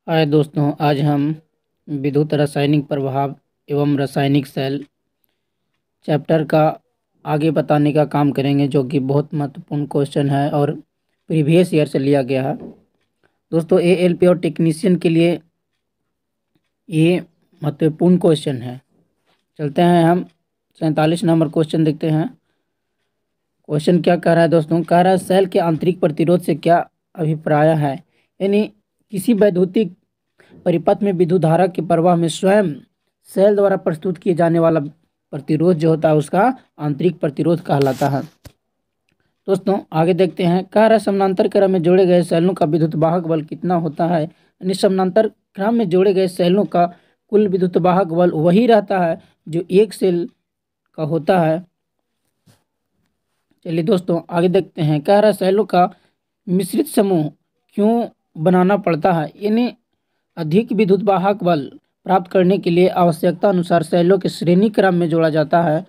हाय दोस्तों, आज हम विद्युत रासायनिक प्रभाव एवं रासायनिक सेल चैप्टर का आगे बताने का काम करेंगे, जो कि बहुत महत्वपूर्ण क्वेश्चन है और प्रीवियस ईयर से लिया गया है। दोस्तों, एएलपी और टेक्नीशियन के लिए ये महत्वपूर्ण क्वेश्चन है। चलते हैं, हम 47 नंबर क्वेश्चन देखते हैं। क्वेश्चन क्या कह रहा है दोस्तों? कह रहा है सेल के आंतरिक प्रतिरोध से क्या अभिप्राय है। यानी किसी वैद्युतिक परिपथ में विद्युत धारा के प्रवाह में स्वयं सेल द्वारा प्रस्तुत किए जाने वाला प्रतिरोध जो होता है उसका आंतरिक प्रतिरोध कहलाता है। दोस्तों आगे देखते हैं। कह रहा है समानांतर क्रम में जोड़े गए सेलों का विद्युत वाहक बल कितना होता है। यानी समानांतर क्रम में जोड़े गए सेलों का कुल विद्युत वाहक बल वही रहता है जो एक सेल का होता है। चलिए दोस्तों आगे देखते हैं। कह रहा है सेलों का मिश्रित समूह क्यों बनाना पड़ता है। यानी अधिक विद्युत वाहक बल प्राप्त करने के लिए आवश्यकता अनुसार सेलों के श्रेणी क्रम में जोड़ा जाता है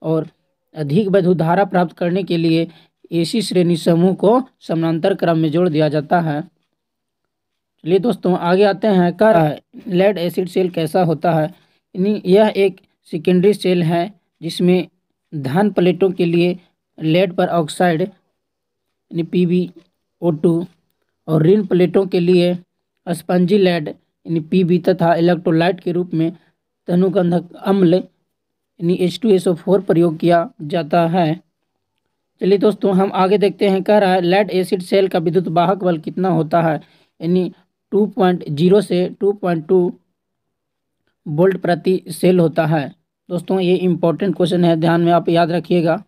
और अधिक विद्युत धारा प्राप्त करने के लिए एसी श्रेणी समूह को समानांतर क्रम में जोड़ दिया जाता है। चलिए दोस्तों आगे आते हैं। कह रहा है लेड एसिड सेल कैसा होता है। यानी यह एक सेकेंडरी सेल है जिसमें धन प्लेटों के लिए लेड पर ऑक्साइड यानी PbO2 और ऋण प्लेटों के लिए स्पंजी लेड यानी Pb तथा इलेक्ट्रोलाइट के रूप में तनुगंधक अम्ल यानी H2SO4 प्रयोग किया जाता है। चलिए दोस्तों हम आगे देखते हैं। कह रहा है लेड एसिड सेल का विद्युत वाहक बल कितना होता है। यानी 2.0 से 2.2 वोल्ट प्रति सेल होता है। दोस्तों ये इम्पोर्टेंट क्वेश्चन है, ध्यान में आप याद रखिएगा।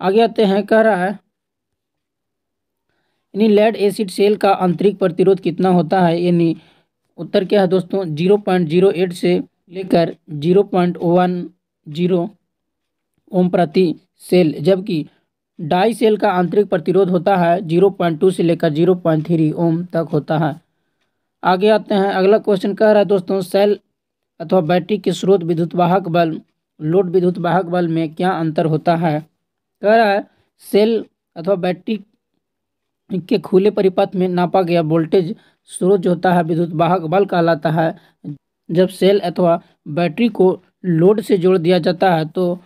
आगे आते हैं। कह रहा है यानी लेड एसिड सेल का आंतरिक प्रतिरोध कितना होता है। यानी उत्तर क्या है दोस्तों? 0.08 से लेकर 0.10 ओम प्रति सेल, जबकि डाई सेल का आंतरिक प्रतिरोध होता है 0.2 से लेकर 0.3 ओम तक होता है। आगे आते हैं। अगला क्वेश्चन कह रहा है दोस्तों सेल अथवा बैटरी के स्रोत विद्युत वाहक बल लोड विद्युत वाहक बल में क्या अंतर होता है। कह रहा है सेल अथवा बैटरी के खुले परिपथ में नापा गया वोल्टेज स्रोत जो होता है विद्युत वाहक बल कहलाता है। जब सेल अथवा बैटरी को लोड से जोड़ दिया जाता है तो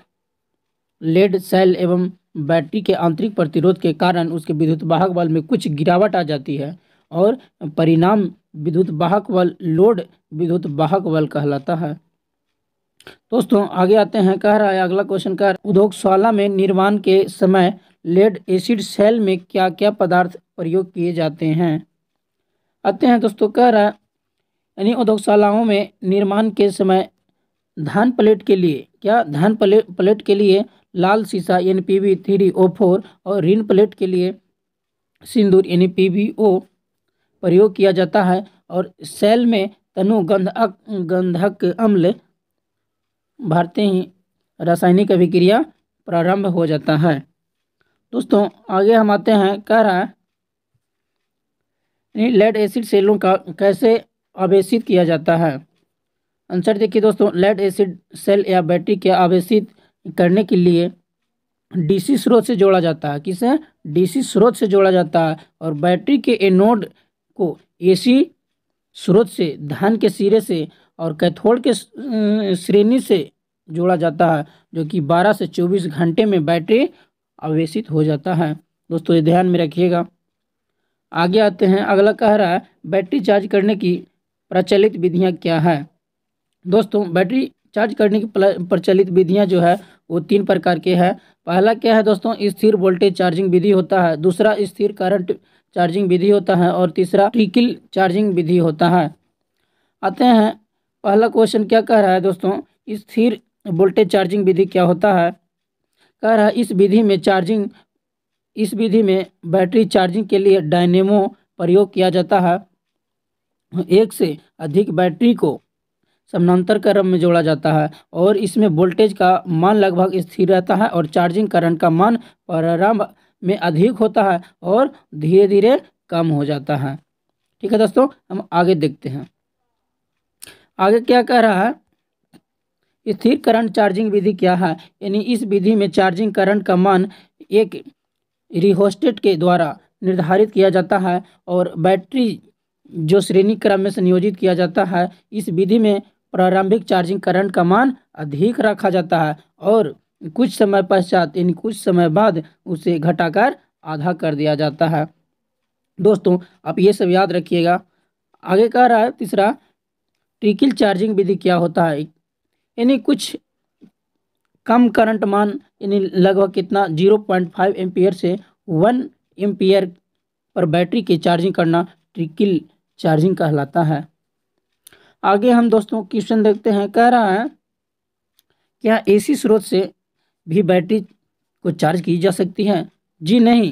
लेड सेल एवं बैटरी के आंतरिक प्रतिरोध के कारण उसके विद्युत वाहक बल में कुछ गिरावट आ जाती है और परिणाम विद्युत वाहक बल लोड विद्युत वाहक बल कहलाता है। दोस्तों आगे आते हैं। कह रहा है अगला क्वेश्चन का उद्योगशाला में निर्माण के समय लेड एसिड सेल में क्या क्या पदार्थ प्रयोग किए जाते हैं। आते हैं दोस्तों। कह रहा है यानी उद्योगशालाओं में निर्माण के समय धान प्लेट के लिए धान प्लेट के लिए लाल सीसा यानी Pb3O4 और ऋण प्लेट के लिए सिंदूर यानी PbO प्रयोग किया जाता है और सेल में तनुगंधक अम्ल भरते ही रासायनिक अभिक्रिया प्रारंभ हो जाता है। दोस्तों आगे हम आते हैं। कह रहा है लेड एसिड सेलों का कैसे आवेशित किया जाता है। आंसर देखिए दोस्तों, लेड एसिड सेल या बैटरी के आवेशित करने के लिए डीसी स्रोत से जोड़ा जाता है। किसे? डीसी स्रोत से जोड़ा जाता है और बैटरी के एनोड को एसी स्रोत से धन के सिरे से और कैथोड के श्रेणी से जोड़ा जाता है, जो कि 12 से 24 घंटे में बैटरी आवेशित हो जाता है। दोस्तों ये ध्यान में रखिएगा। आगे आते हैं। अगला कह रहा है बैटरी चार्ज करने की प्रचलित विधियां क्या है। दोस्तों बैटरी चार्ज करने की प्रचलित विधियां जो है वो 3 प्रकार के हैं। पहला क्या है दोस्तों? स्थिर वोल्टेज चार्जिंग विधि होता है, दूसरा स्थिर करंट चार्जिंग विधि होता है और तीसरा ट्रिकल चार्जिंग विधि होता है। आते हैं। पहला क्वेश्चन क्या कह रहा है दोस्तों? स्थिर वोल्टेज चार्जिंग विधि क्या होता है। कह रहा है इस विधि में बैटरी चार्जिंग के लिए डायनेमो प्रयोग किया जाता है। एक से अधिक बैटरी को समानांतर क्रम में जोड़ा जाता है और इसमें वोल्टेज का मान लगभग स्थिर रहता है और चार्जिंग करंट का मान प्रारंभ में अधिक होता है और धीरे धीरे कम हो जाता है। ठीक है दोस्तों, हम आगे देखते हैं। आगे क्या कह रहा है? स्थिर करंट चार्जिंग विधि क्या है। यानी इस विधि में चार्जिंग करंट का मान एक रिहोस्टेट के द्वारा निर्धारित किया जाता है और बैटरी जो श्रेणी क्रम में संयोजित किया जाता है, इस विधि में प्रारंभिक चार्जिंग करंट का मान अधिक रखा जाता है और कुछ समय पश्चात यानी कुछ समय बाद उसे घटाकर आधा कर दिया जाता है। दोस्तों आप ये सब याद रखिएगा। आगे कह रहा है तीसरा, ट्रिकल चार्जिंग विधि क्या होता है। यानी कुछ कम करंट मान यानी लगभग कितना 0.5 एम्पियर से 1 एम्पियर पर बैटरी की चार्जिंग करना ट्रिकल चार्जिंग कहलाता है। आगे हम दोस्तों क्वेश्चन देखते हैं। कह रहा है क्या एसी स्रोत से भी बैटरी को चार्ज की जा सकती है। जी नहीं।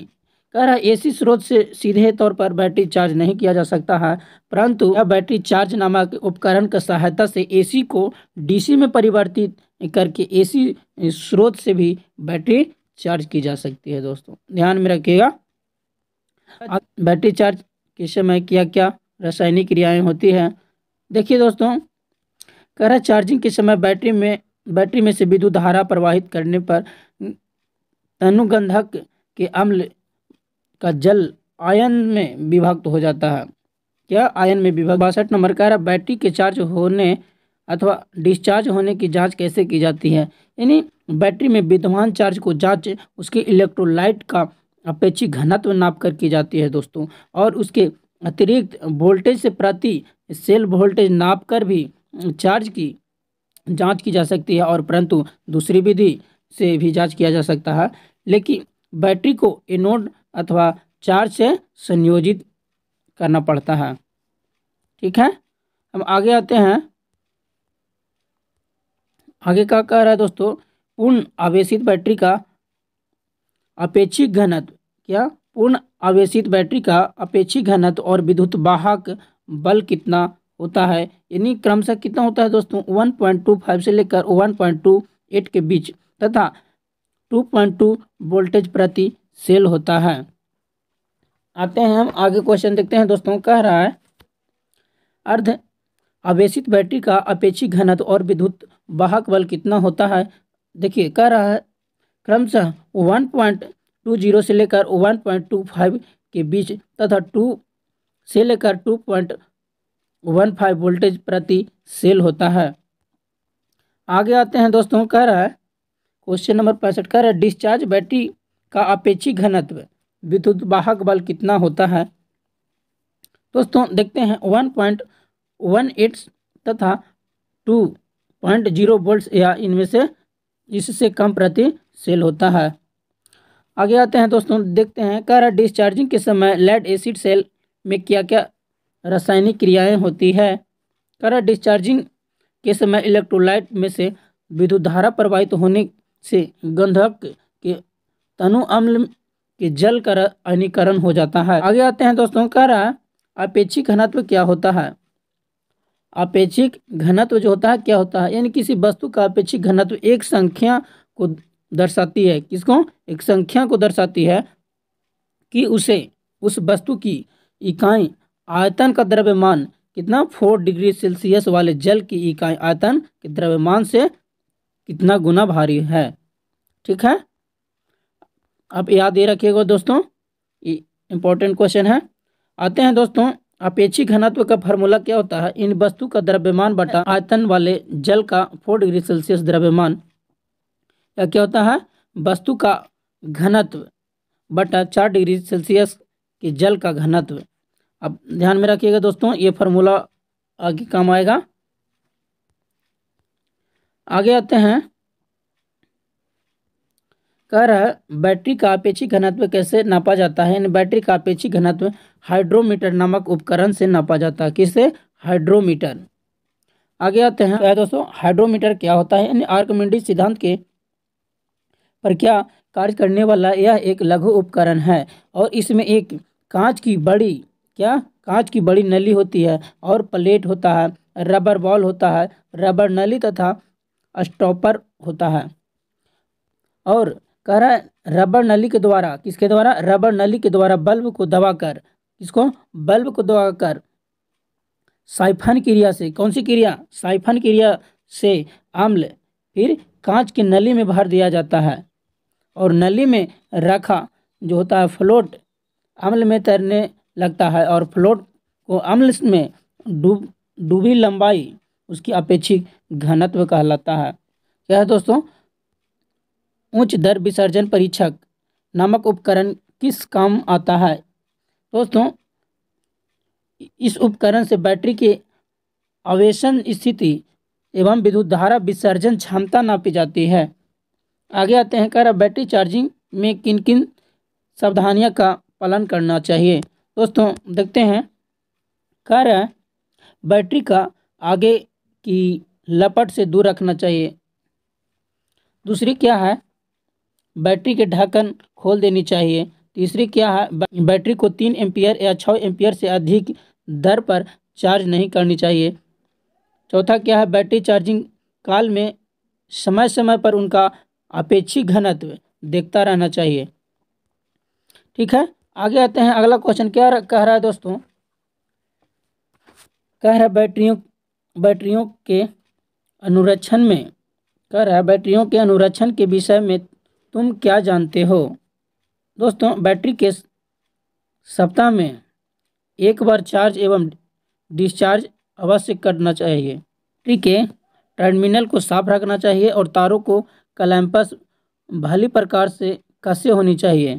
कह रहा है एसी स्रोत से सीधे तौर पर बैटरी चार्ज नहीं किया जा सकता है, परंतु यह बैटरी चार्ज नामक उपकरण की सहायता से एसी को डीसी में परिवर्तित करके एसी स्रोत से भी बैटरी चार्ज की जा सकती है। दोस्तों ध्यान में रखिएगा। बैटरी चार्ज के समय क्या क्या रासायनिक क्रियाएं होती हैं। देखिए दोस्तों, कह रहा है चार्जिंग के समय बैटरी में से विद्युत धारा प्रवाहित करने पर तनुगंधक के अम्ल का जल आयन में विभक्त हो जाता है। क्या आयन में विभक्त। 62 नंबर कह रहा है बैटरी के चार्ज होने अथवा डिस्चार्ज होने की जांच कैसे की जाती है। यानी बैटरी में विद्यमान चार्ज को जांच उसके इलेक्ट्रोलाइट का अपेक्षित घनत्व नाप कर की जाती है दोस्तों, और उसके अतिरिक्त वोल्टेज से प्रति सेल वोल्टेज नाप कर भी चार्ज की जांच की जा सकती है, और परंतु दूसरी विधि से भी जांच किया जा सकता है, लेकिन बैटरी को एनोड अथवा चार्ज से संयोजित करना पड़ता है। ठीक है, हम आगे आते हैं। आगे क्या कह रहा है दोस्तों, पूर्ण आवेशित बैटरी का अपेक्षित घनत्व। क्या पूर्ण आवेशित बैटरी का अपेक्षित घनत्व और विद्युत वाहक बल कितना होता है। यानी क्रमशः कितना होता है दोस्तों, 1.25 से लेकर 1.28 के बीच तथा 2.2 वोल्टेज प्रति सेल होता है। आते हैं हम आगे क्वेश्चन देखते हैं दोस्तों। कह रहा है अर्ध आवेशित बैटरी का अपेक्षित घनत्व और विद्युत वाहक बल कितना होता है। देखिए कह रहा है क्रमशः 1.20 से लेकर 1.25 के बीच तथा 2 से लेकर 2.15 वोल्टेज प्रति सेल होता है। आगे आते हैं दोस्तों। कह रहा है क्वेश्चन नंबर 65 कह रहा है डिस्चार्ज बैटरी का अपेक्षित घनत्व विद्युत वाहक बल कितना होता है। दोस्तों देखते हैं 1.18 तथा 2.0 वोल्ट या इनमें से इससे कम प्रति सेल होता है। आगे आते हैं दोस्तों, देखते हैं कह रहा है डिस्चार्जिंग के समय लेड एसिड सेल में क्या क्या रासायनिक क्रियाएं होती है। कह रहा है डिस्चार्जिंग के समय इलेक्ट्रोलाइट में से विद्युत धारा प्रवाहित होने से गंधक के तनु अम्ल के जल का आयनीकरण हो जाता है। आगे आते हैं दोस्तों। कह रहा है अपेक्षित घनत्व क्या होता है। अपेक्षित घनत्व जो होता है क्या होता है, यानी किसी वस्तु का अपेक्षित घनत्व एक संख्या को दर्शाती है। किसको, एक संख्या को दर्शाती है कि उस वस्तु की इकाई आयतन का द्रव्यमान कितना 4 डिग्री सेल्सियस वाले जल की इकाई आयतन के द्रव्यमान से कितना गुना भारी है। ठीक है, आप याद दे रखिएगा दोस्तों, ये इंपॉर्टेंट क्वेश्चन है। आते हैं दोस्तों, अपेक्षित घनत्व का फार्मूला क्या होता है। इन वस्तु का द्रव्यमान बटा आयतन वाले जल का 4 डिग्री सेल्सियस द्रव्यमान, या क्या होता है वस्तु का घनत्व बटा 4 डिग्री सेल्सियस के जल का घनत्व। अब ध्यान में रखिएगा दोस्तों, ये फार्मूला आगे काम आएगा। आगे आते हैं। कह रहा है बैटरी का अपेक्षित घनत्व कैसे नापा जाता है। यानी बैटरी का अपेक्षित घनत्व हाइड्रोमीटर नामक उपकरण से नापा जाता है। किससे, हाइड्रोमीटर। आगे आते हैं दोस्तों, हाइड्रोमीटर क्या होता है। यानी आर्किमिडीज सिद्धांत के पर क्या कार्य करने वाला यह एक लघु उपकरण है, और इसमें एक कांच की बड़ी नली होती है और प्लेट होता है, रबर बॉल होता है, रबर नली तथा स्टॉपर होता है। और कह रहा है रबर नली के द्वारा, किसके द्वारा, रबर नली के द्वारा बल्ब को दबाकर साइफन क्रिया से, कौन सी क्रिया, साइफन क्रिया से अम्ल फिर कांच की नली में भर दिया जाता है, और नली में रखा जो होता है फ्लोट अम्ल में तैरने लगता है, और फ्लोट को अम्ल में डूबी लंबाई उसकी अपेक्षित घनत्व कहलाता है। क्या है दोस्तों? उच्च दर विसर्जन परीक्षक नामक उपकरण किस काम आता है? दोस्तों, इस उपकरण से बैटरी के आवेशन स्थिति एवं विद्युत धारा विसर्जन क्षमता नापी जाती है। आगे आते हैं, कह रहा बैटरी चार्जिंग में किन किन सावधानियों का पालन करना चाहिए? दोस्तों देखते हैं, कह रहा है बैटरी का आगे की लपट से दूर रखना चाहिए। दूसरी क्या है? बैटरी के ढक्कन खोल देनी चाहिए। तीसरी क्या है? बैटरी को 3 एम्पियर या 6 एम्पियर से अधिक दर पर चार्ज नहीं करनी चाहिए। चौथा क्या है? बैटरी चार्जिंग काल में समय समय पर उनका अपेक्षित घनत्व देखता रहना चाहिए। ठीक है, आगे आते हैं। अगला क्वेश्चन क्या कह रहा है दोस्तों? कह रहा है बैटरियों के अनुरक्षण में, कह रहा है बैटरियों के अनुरक्षण के विषय में तुम क्या जानते हो? दोस्तों, बैटरी के सप्ताह में एक बार चार्ज एवं डिस्चार्ज अवश्य करना चाहिए। बैटरी के टर्मिनल को साफ रखना चाहिए और तारों को क्लैंप्स भली प्रकार से कसे होनी चाहिए।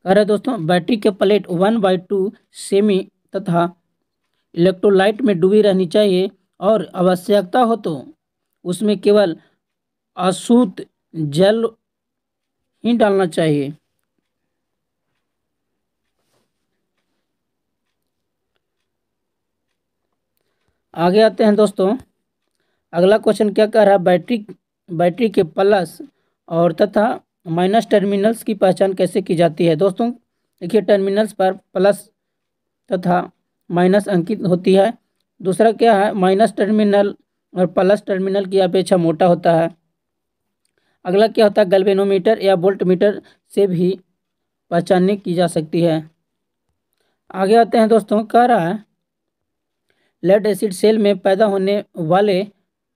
कह रहे दोस्तों, बैटरी के प्लेट 1/2 सेमी तथा इलेक्ट्रोलाइट में डूबी रहनी चाहिए और आवश्यकता हो तो उसमें केवल अशुद्ध जल ही डालना चाहिए। आगे आते हैं दोस्तों। अगला क्वेश्चन क्या कह रहा है? बैटरी के प्लस और तथा माइनस टर्मिनल्स की पहचान कैसे की जाती है? दोस्तों देखिए, टर्मिनल्स पर प्लस तथा माइनस अंकित होती है। दूसरा क्या है? माइनस टर्मिनल और प्लस टर्मिनल की अपेक्षा मोटा होता है। अगला क्या होता है? गैल्वेनोमीटर या वोल्टमीटर से भी पहचानने की जा सकती है। आगे आते हैं दोस्तों, कह रहा है लेड एसिड सेल में पैदा होने वाले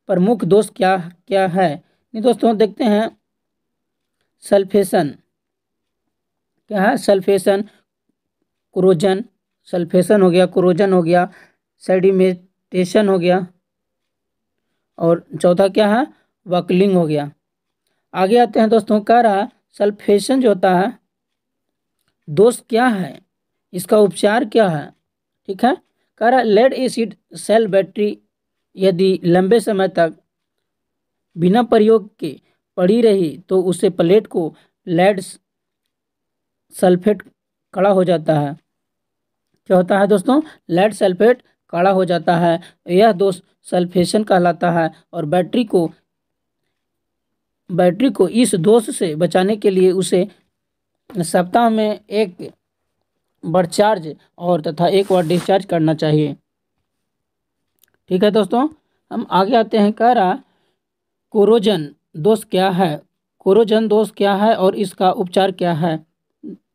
प्रमुख दोष क्या क्या है? नहीं दोस्तों, देखते हैं। सल्फेशन, क्या है? सल्फेशन, क्रोजन, सल्फेशन हो गया, क्रोजन हो गया, सेडिमेंटेशन हो गया, और चौथा क्या है? बकलिंग हो गया। आगे आते हैं दोस्तों, कह रहा सल्फेशन जो होता है दोष क्या है, इसका उपचार क्या है? ठीक है, कह रहा लेड एसिड सेल बैटरी यदि लंबे समय तक बिना प्रयोग के पड़ी रही तो उससे प्लेट को लेड सल्फेट कड़ा हो जाता है। क्या होता है दोस्तों? लेड सल्फेट कड़ा हो जाता है। यह दोष सल्फेशन कहलाता है और बैटरी को इस दोष से बचाने के लिए उसे सप्ताह में एक बार चार्ज और तथा एक बार डिस्चार्ज करना चाहिए। ठीक है दोस्तों, हम आगे आते हैं। कह रहा कोरोजन दोष क्या है? कोरोजन दोष क्या है और इसका उपचार क्या है?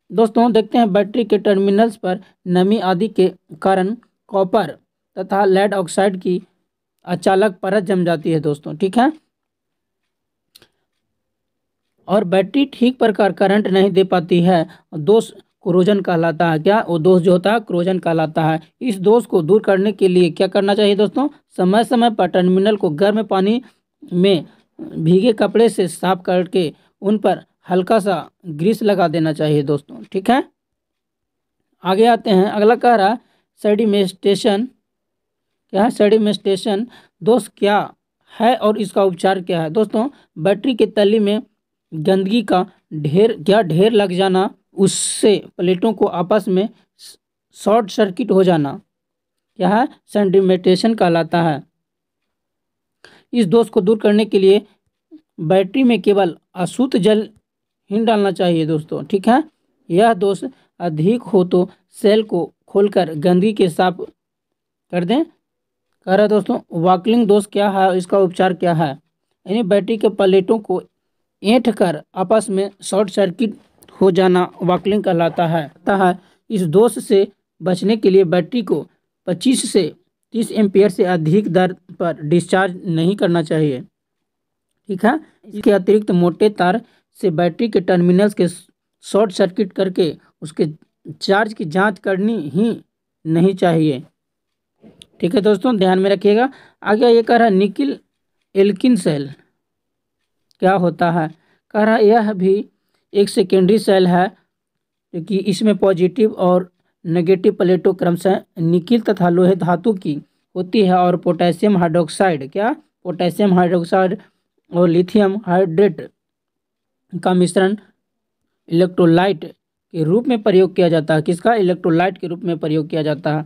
दोस्तों देखते हैं, बैटरी के टर्मिनल्स पर नमी आदि के कारण कॉपर तथा लेड ऑक्साइड की अचालक परत जम जाती है दोस्तों। ठीक है, और बैटरी ठीक प्रकार करंट नहीं दे पाती है। दोष क्रोजन कहलाता है। क्या? वो दोष जो होता है क्रोजन कहलाता है। इस दोष को दूर करने के लिए क्या करना चाहिए दोस्तों? समय समय पर टर्मिनल को गर्म पानी में भीगे कपड़े से साफ करके उन पर हल्का सा ग्रीस लगा देना चाहिए दोस्तों। ठीक है, आगे आते हैं। अगला कह रहा सेडिमेंटेशन, क्या है? सेडिमेंटेशन दोष क्या है और इसका उपचार क्या है? दोस्तों, बैटरी के तली में गंदगी का ढेर लग जाना, उससे प्लेटों को आपस में शॉर्ट सर्किट हो जाना, क्या है? सेडिमेंटेशन कहलाता है। इस दोष को दूर करने के लिए बैटरी में केवल अशुद्ध जल ही डालना चाहिए दोस्तों। ठीक है, यह दोष अधिक हो तो सेल को खोलकर गंदगी के साफ कर दें। कह रहा है दोस्तों वाकलिंग दोष क्या है, इसका उपचार क्या है? यानी बैटरी के प्लेटों को ऐंठ कर आपस में शॉर्ट सर्किट हो जाना वाकलिंग कहलाता है। इस दोष से बचने के लिए बैटरी को 25 से 30 एम्पियर से अधिक दर पर डिस्चार्ज नहीं करना चाहिए। ठीक है, इसके अतिरिक्त मोटे तार से बैटरी के टर्मिनल्स के शॉर्ट सर्किट करके उसके चार्ज की जांच करनी ही नहीं चाहिए। ठीक है दोस्तों, ध्यान में रखिएगा। आगे ये कह रहा है निकिल एल्किन सेल क्या होता है। कह रहा है यह भी एक सेकेंडरी सेल है, क्योंकि इसमें पॉजिटिव और नेगेटिव प्लेटों क्रमशः निकिल तथा लोहे धातु की होती है और पोटेशियम हाइड्रोक्साइड पोटेशियम हाइड्रोक्साइड और लिथियम हाइड्रेट का मिश्रण इलेक्ट्रोलाइट के रूप में प्रयोग किया जाता है। किसका? इलेक्ट्रोलाइट के रूप में प्रयोग किया जाता है।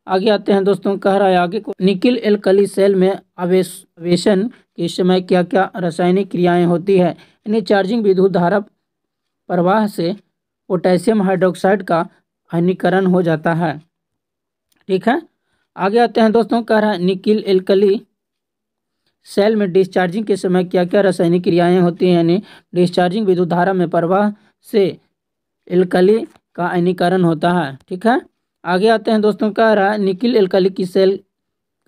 आगे आते हैं दोस्तों, कह रहा है आगे को निकिल एल्कली सेल में आवेशन के समय क्या क्या रासायनिक क्रियाएं होती है। यानी चार्जिंग विद्युत धारा प्रवाह से पोटेशियम हाइड्रोक्साइड का आयनीकरण हो जाता है। ठीक है, आगे आते हैं दोस्तों, कह रहा है निकिल एल्कली सेल में डिस्चार्जिंग के समय क्या क्या रासायनिक क्रियाएं होती हैं। यानी डिस्चार्जिंग विद्युत धारा में प्रवाह से एल्कली का आयनीकरण होता है। ठीक है, आगे आते हैं दोस्तों, कह रहा है निकिल एल्कली की सेल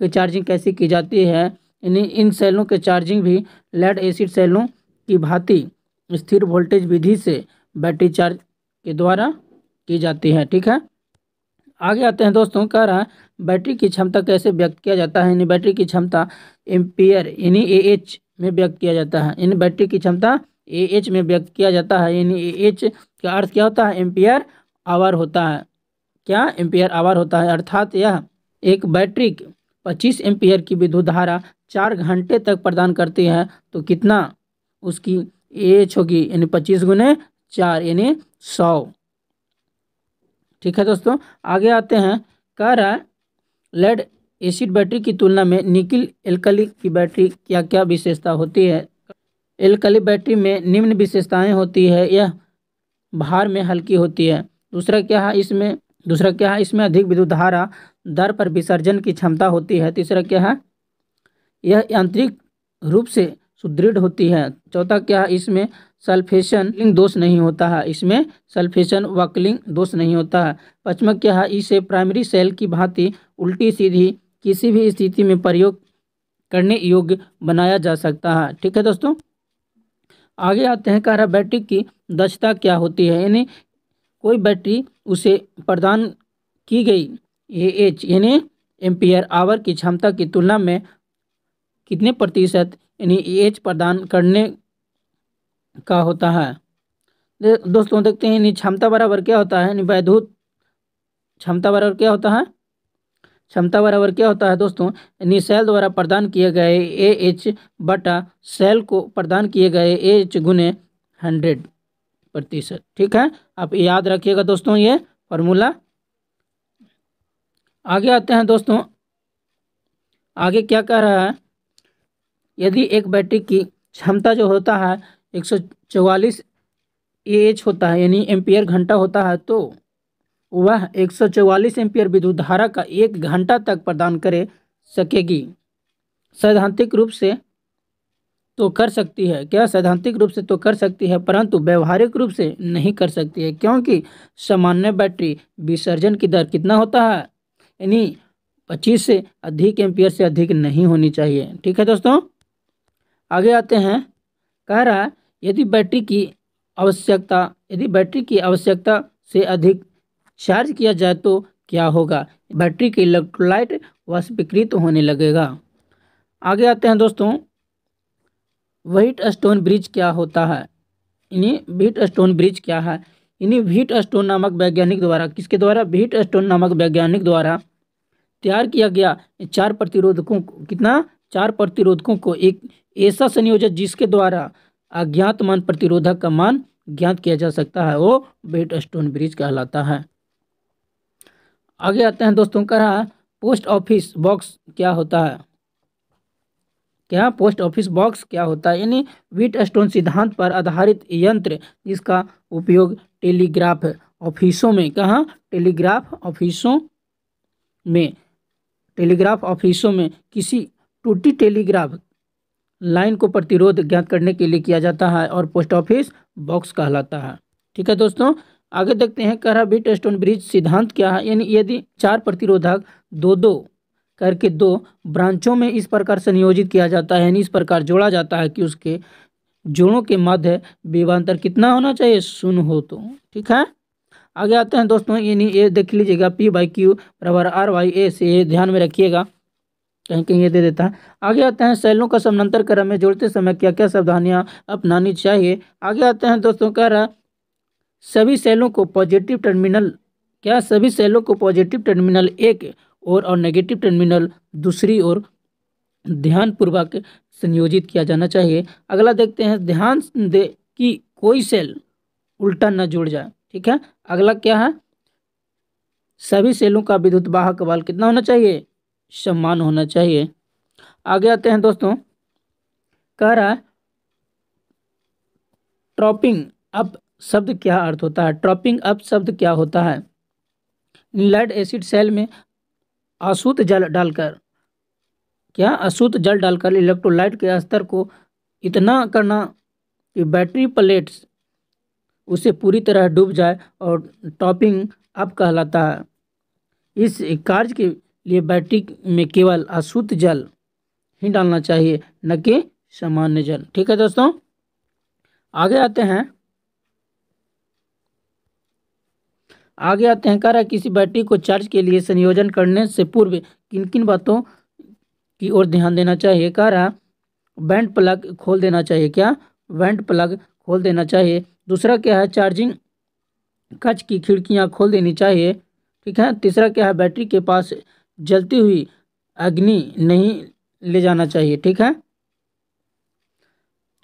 की चार्जिंग कैसे की जाती है। यानी इन सेलों के चार्जिंग भी लेड एसिड सेलों की भांति स्थिर वोल्टेज विधि से बैटरी चार्ज के द्वारा की जाती है। ठीक है, आगे आते हैं दोस्तों, कह रहा है बैटरी की क्षमता कैसे व्यक्त किया जाता है। यानी बैटरी की क्षमता एम्पियर यानी AH में व्यक्त किया जाता है। यानी बैटरी की क्षमता AH में व्यक्त किया जाता है। यानी AH का अर्थ क्या होता है? एम्पियर आवर होता है। क्या? एम्पियर आवर होता है। अर्थात यह एक बैटरी 25 एम्पियर की विद्युत धारा 4 घंटे तक प्रदान करती है, तो कितना उसकी AH होगी? यानी 25 गुने 4 यानी 100। ठीक है दोस्तों, आगे आते हैं, कह रहा है लेड एसिड बैटरी की तुलना में निकिल एल्कली की बैटरी क्या क्या विशेषता होती है। एल्कली बैटरी में निम्न विशेषताएं होती है। यह भार में हल्की होती है। दूसरा क्या है, इसमें अधिक विद्युत धारा दर पर विसर्जन की क्षमता होती है। तीसरा क्या है, यह यांत्रिक रूप से सुदृढ़ होती है। चौथा क्या है, इसमें सल्फेशन दोष नहीं होता है। इसमें सल्फेशन वॉकलिंग दोष नहीं होता है। पांचवा क्या है, इसे प्राइमरी सेल की भांति उल्टी सीधी किसी भी स्थिति में प्रयोग करने योग्य बनाया जा सकता है। ठीक है दोस्तों, आगे आते हैं, कह रहा बैटरी की दक्षता क्या होती है। यानी कोई बैटरी उसे प्रदान की गई AH यानी एम्पियर आवर की क्षमता की तुलना में कितने प्रतिशत यानी AH प्रदान करने का होता है। दोस्तों देखते हैं, यानी क्षमता बराबर क्या होता है। यानी वैद्युत क्षमता बराबर क्या होता है? क्षमता बराबर क्या होता है दोस्तों? यानी सेल द्वारा प्रदान किए गए AH बटा सेल को प्रदान किए गए AH गुने 100%। ठीक है, आप याद रखिएगा दोस्तों ये फॉर्मूला। आगे आते हैं दोस्तों, आगे क्या कह रहा है, यदि एक बैटरी की क्षमता जो होता है 144 AH होता है यानी एम्पियर घंटा होता है, तो वह 144 एम्पियर विद्युत धारा का 1 घंटा तक प्रदान कर सकेगी। सैद्धांतिक रूप से तो कर सकती है। क्या? सैद्धांतिक रूप से तो कर सकती है, परंतु व्यवहारिक रूप से नहीं कर सकती है, क्योंकि सामान्य बैटरी विसर्जन की दर कितना होता है? यानी 25 से अधिक एम्पियर से अधिक नहीं होनी चाहिए। ठीक है दोस्तों, आगे आते हैं, कह रहा है यदि बैटरी की आवश्यकता से अधिक चार्ज किया जाए तो क्या होगा? बैटरी के इलेक्ट्रोलाइट वाष्पीकृत होने लगेगा। आगे आते हैं दोस्तों, व्हीटस्टोन ब्रिज क्या होता है। यानी व्हीटस्टोन ब्रिज क्या है? यानी व्हीटस्टोन नामक वैज्ञानिक द्वारा, किसके द्वारा? व्हीटस्टोन नामक वैज्ञानिक द्वारा तैयार किया गया 4 प्रतिरोधकों को, कितना? 4 प्रतिरोधकों को एक ऐसा संयोजन जिसके द्वारा अज्ञात मान प्रतिरोधक का मान ज्ञात किया जा सकता है, वो व्हीटस्टोन ब्रिज कहलाता है। आगे आते हैं दोस्तों, कह रहा है पोस्ट ऑफिस बॉक्स क्या होता है। क्या? पोस्ट ऑफिस बॉक्स क्या होता है? यानी व्हीटस्टोन सिद्धांत पर आधारित यंत्र जिसका उपयोग टेलीग्राफ ऑफिसों में, कहाँ? टेलीग्राफ ऑफिसों में किसी टूटी टेलीग्राफ लाइन को प्रतिरोध ज्ञात करने के लिए किया जाता है और पोस्ट ऑफिस बॉक्स कहलाता है। ठीक है दोस्तों, आगे देखते हैं, कह रहा व्हीटस्टोन ब्रिज सिद्धांत क्या है। यानी यदि 4 प्रतिरोधक दो करके 2 ब्रांचों में इस प्रकार संयोजित किया जाता है, यानी इस प्रकार जोड़ा जाता है कि उसके जोड़ों के मध्य विभवांतर कितना होना चाहिए? 0 हो। तो ठीक है, आगे आते हैं दोस्तों, ये देख लीजिएगा P/Q बराबर R/A से, ये ध्यान में रखिएगा, कहीं कहीं ये दे देता है। आगे आते हैं सेलों का समानांतर क्रम में जोड़ते समय क्या क्या सावधानियां अपनानी चाहिए। आगे आते हैं दोस्तों, कह रहा सभी सेलों को पॉजिटिव टर्मिनल, क्या सभी सेलों को पॉजिटिव टर्मिनल एक और नेगेटिव टर्मिनल दूसरी ओर ध्यानपूर्वक संयोजित किया जाना चाहिए। अगला देखते हैं, ध्यान दे कि कोई सेल उल्टा न जुड़ जाए। ठीक है, अगला क्या है, सभी सेलों का विद्युत वाहक बल कितना होना चाहिए, समान होना चाहिए। आगे आते हैं दोस्तों, कह रहा है ट्रॉपिंग अप शब्द क्या अर्थ होता है। ट्रॉपिंग अप शब्द क्या होता है, इनलाइट एसिड सेल में अशुद्ध जल डालकर, क्या अशुद्ध जल डालकर इलेक्ट्रोलाइट के स्तर को इतना करना कि बैटरी प्लेट्स उसे पूरी तरह डूब जाए और टॉपिंग अप कहलाता है। इस कार्य के लिए बैटरी में केवल अशुद्ध जल ही डालना चाहिए, न कि सामान्य जल। ठीक है दोस्तों, आगे आते हैं, कह रहा है किसी बैटरी को चार्ज के लिए संयोजन करने से पूर्व किन किन बातों की ओर ध्यान देना चाहिए। कह रहा बैंड प्लग खोल देना चाहिए, क्या बैंड प्लग खोल देना चाहिए। दूसरा क्या है, चार्जिंग कक्ष की खिड़कियां खोल देनी चाहिए। ठीक है, तीसरा क्या है, बैटरी के पास जलती हुई अग्नि नहीं ले जाना चाहिए। ठीक है,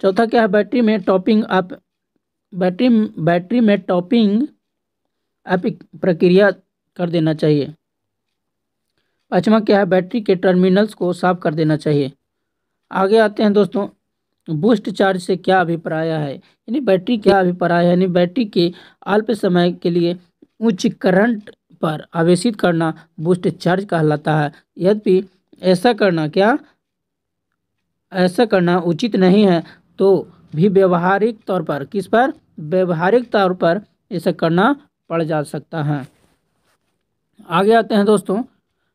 चौथा क्या है, बैटरी में टॉपिंग अप प्रक्रिया कर देना चाहिए। पांचवा क्या है, बैटरी के टर्मिनल्स को साफ कर देना चाहिए। आगे आते हैं दोस्तों, बूस्ट चार्ज से क्या अभिप्राय है, यानी बैटरी क्या अभिप्राय है, यानी बैटरी के अल्प समय के लिए उच्च करंट पर आवेशित करना बूस्ट चार्ज कहलाता है। यद्यपि ऐसा करना उचित नहीं है, तो भी व्यावहारिक तौर पर, किस पर, व्यावहारिक तौर पर ऐसा करना पड़ जा सकता है। आगे आते हैं दोस्तों,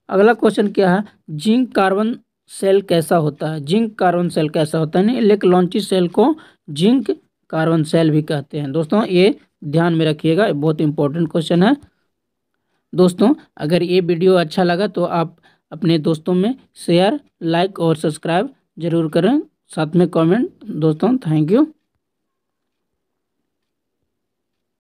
अगला क्वेश्चन क्या है, जिंक कार्बन सेल कैसा होता है। जिंक कार्बन सेल कैसा होता है, इलेक्ट्रॉन लॉन्ची सेल को जिंक कार्बन सेल भी कहते हैं। दोस्तों ये ध्यान में रखिएगा, बहुत इंपॉर्टेंट क्वेश्चन है। दोस्तों अगर ये वीडियो अच्छा लगा तो आप अपने दोस्तों में शेयर, लाइक और सब्सक्राइब जरूर करें, साथ में कमेंट। दोस्तों थैंक यू।